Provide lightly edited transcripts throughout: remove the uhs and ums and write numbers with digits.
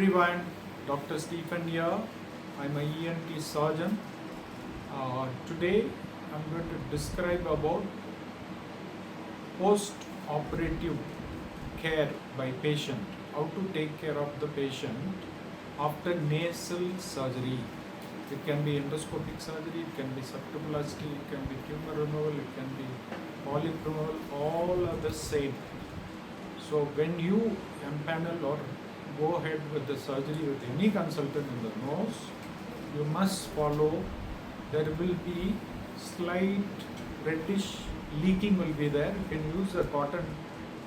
everyone, Dr. Stephen here. I'm a ENT surgeon. Today I'm going to describe about post-operative care by patient, how to take care of the patient after nasal surgery. It can be endoscopic surgery, it can be septoplasty, it can be tumor removal, it can be polyp removal, all are the same. So when you empanel or go ahead with the surgery with any consultant in the nose, you must follow. There will be slight reddish leaking will be there. You can use the cotton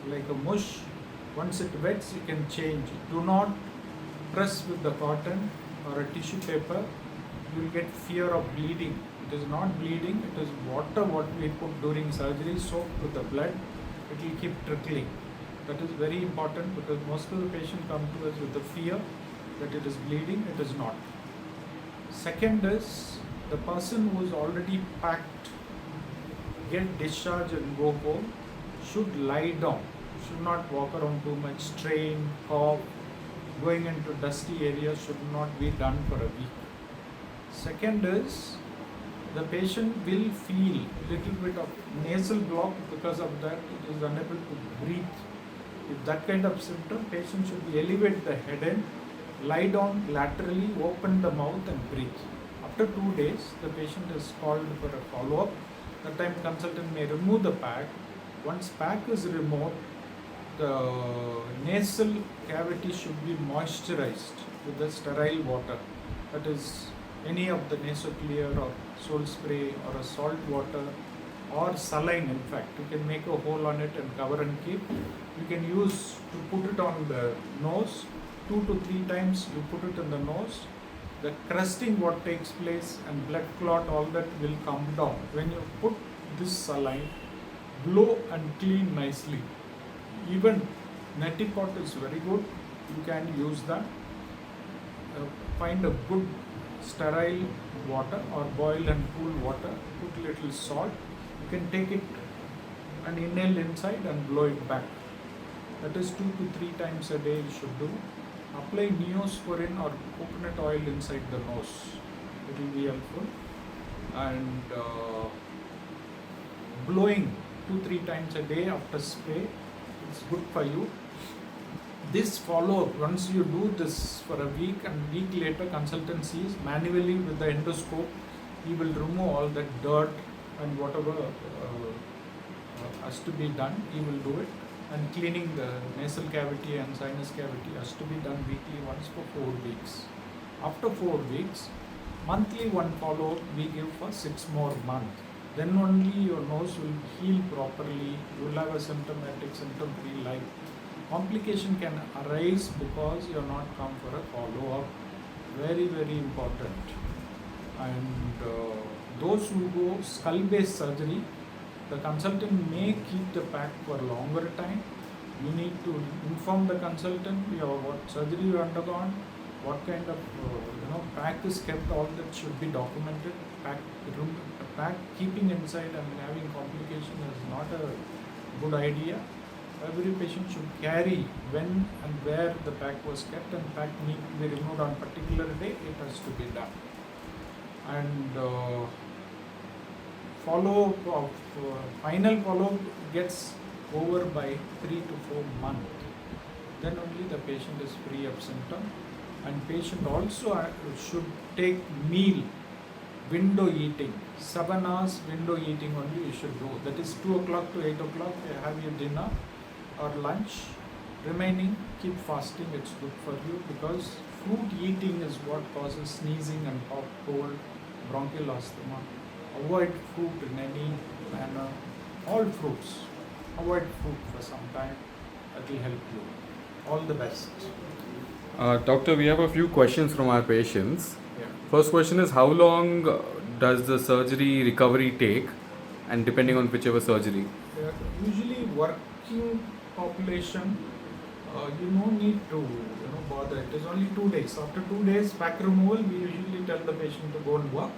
like a mush. Once it wets, you can change. Do not press with the cotton or a tissue paper. You will get fear of bleeding. It is not bleeding, it is water what we put during surgery soaked with the blood. It will keep trickling. That is very important because most of the patients come to us with the fear that it is bleeding. It is not. Second is the person who is already packed, get discharged and go home, should lie down, should not walk around too much, strain, cough, going into dusty areas should not be done for a week. Second is the patient will feel little bit of nasal block because of that it is unable to breathe. If that kind of symptom, patient should be elevate the head end, lie down laterally, open the mouth and breathe. After 2 days, the patient is called for a follow-up. That time consultant may remove the pack. Once pack is removed, the nasal cavity should be moisturized with the sterile water. That is any of the nasoclear or salt spray or a salt water or saline. In fact, you can make a hole on it and cover and keep. You can use to put it on the nose 2 to 3 times. You put it in the nose, the crusting what takes place and blood clot, all that will come down. When you put this saline, blow and clean nicely. Even neti pot is very good. You can use that. Find a good sterile water or boil and cool water. Put little salt. You can take it and inhale inside and blow it back. That is 2 to 3 times a day you should do. Apply neosporin or coconut oil inside the nose. It will be helpful. And blowing 2-3 times a day after spray is good for you. This follow-up, once you do this for a week and week later consultant sees manually with the endoscope, he will remove all that dirt and whatever has to be done, he will do it. And cleaning the nasal cavity and sinus cavity has to be done weekly once for 4 weeks. After 4 weeks, monthly one follow-up we give for 6 more months. Then only your nose will heal properly, you will have a symptom-free life. Complication can arise because you are not come for a follow-up. Very, very important. And those who go skull-based surgery, the consultant may keep the pack for longer time. You need to inform the consultant what surgery you undergone, what kind of pack is kept. All that should be documented. Pack keeping inside and having complication is not a good idea. Every patient should carry when and where the pack was kept, and pack need to be removed on particular day. It has to be done. And follow-up of final follow-up gets over by 3 to 4 months. Then only the patient is free of symptom. And patient also should take meal, window eating, 7 hours window eating only you should do. That is 2 o'clock to 8 o'clock you have your dinner or lunch. Remaining, keep fasting, it's good for you because fruit eating is what causes sneezing and cough, cold, bronchial asthma. Avoid fruit in any manner. All fruits. Avoid fruit for some time. That will help you. All the best. Doctor, we have a few questions from our patients. Yeah. First question is, how long does the surgery recovery take, and depending on whichever surgery? Usually working population, you no need to bother. It is only 2 days. After 2 days pack removal, we usually tell the patient to go and work.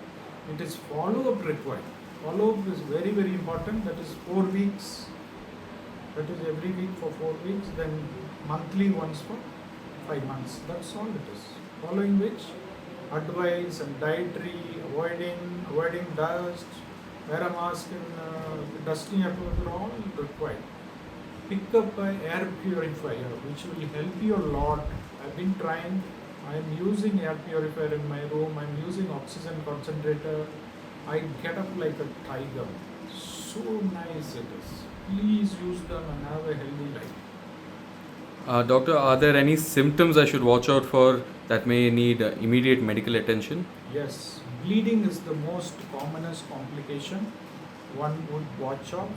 It is follow-up required. Follow-up is very, very important. That is 4 weeks. That is every week for 4 weeks. Then monthly once for 5 months. That's all it is. Following which, advice and dietary, avoiding dust, wear a mask in dusting atmosphere, all required. Pick up an air purifier, which will help you a lot. I've been trying. I am using air purifier in my room. I'm using oxygen concentrator. I get up like a tiger. So nice it is. Please use them and have a healthy life. Doctor, are there any symptoms I should watch out for that may need immediate medical attention? Yes, bleeding is the most commonest complication one would watch out.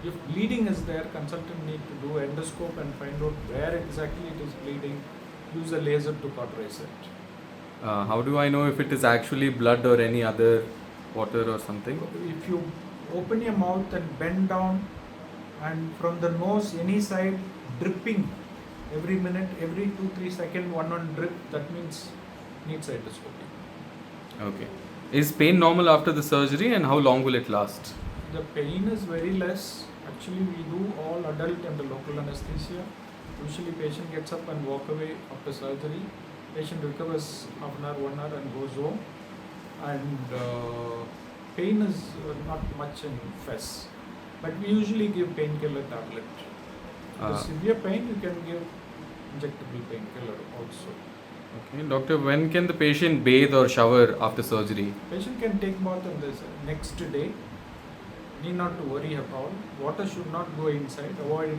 If bleeding is there, consultant need to do endoscope and find out where exactly it is bleeding. Use a laser to cauterize it. How do I know if it is actually blood or any other water or something? If you open your mouth and bend down, and from the nose, any side, dripping every minute, every 2-3 seconds, one drip, that means needs endoscopy. Okay. Is pain normal after the surgery, and how long will it last? The pain is very less. Actually, we do all adult and the local anesthesia. Usually, patient gets up and walk away after surgery. Patient recovers half an hour, 1 hour, and goes home. And pain is not much in FES, but we usually give painkiller tablet. The severe pain, you can give injectable painkiller also. Okay, doctor, when can the patient bathe or shower after surgery? Patient can take bath on the next day. Need not to worry at all. Water should not go inside. Avoid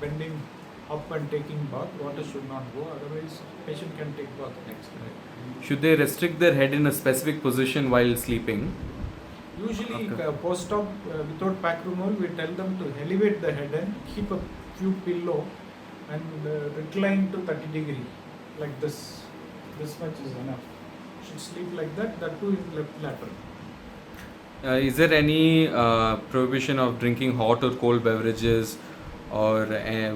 bending up and taking bath. Water should not go. Otherwise, patient can take bath next day. Should they restrict their head in a specific position while sleeping? Usually, post-op without pacrumol, we tell them to elevate the head and keep a few pillow and recline to 30 degree, like this. This much is enough. Should sleep like that. That too in left lateral. Is there any prohibition of drinking hot or cold beverages, or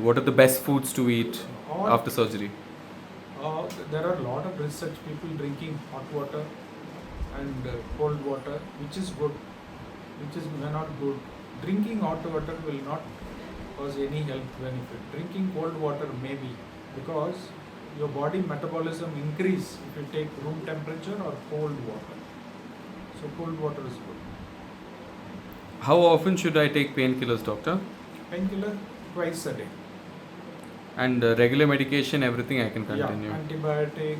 what are the best foods to eat after surgery? There are a lot of research people drinking hot water and cold water, which is good, which is not good. Drinking hot water will not cause any health benefit. Drinking cold water maybe, because your body metabolism increase if you take room temperature or cold water. So cold water is good. How often should I take painkillers, doctor? Painkiller twice a day. And regular medication, everything I can continue? Yeah, antibiotic,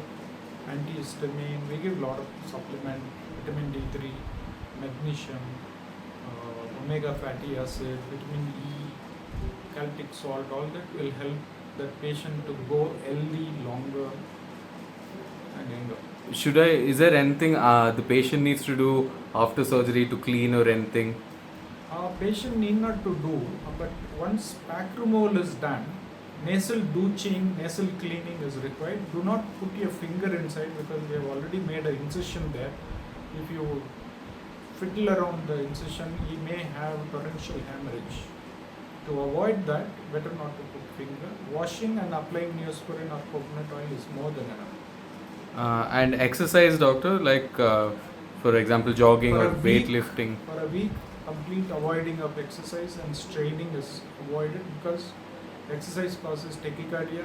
antihistamine. We give a lot of supplement, vitamin D3, magnesium, omega fatty acid, vitamin E, calcic salt. All that will help that patient to go healthy longer and younger. Is there anything the patient needs to do after surgery to clean or anything? Patient need not to do, but once pacrumol is done, nasal douching, nasal cleaning is required. Do not put your finger inside, because we have already made an incision there. If you fiddle around the incision, he may have torrential hemorrhage. To avoid that, better not to put finger. Washing and applying Neosporin or coconut oil is more than enough. And exercise, doctor, like for example jogging or weightlifting? For a week, complete avoiding of exercise and straining is avoided, because exercise causes tachycardia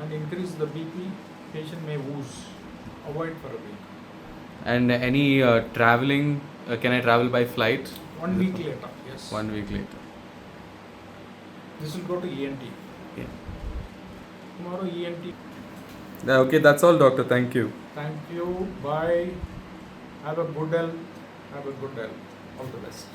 and increase the BP. Patient may wooze. Avoid for a week. And any traveling? Can I travel by flight? 1 week later, yes. 1 week later. This will go to ENT. Yeah. Tomorrow ENT. Okay, that's all, doctor. Thank you. Thank you. Bye. Have a good health. Have a good health. All the best.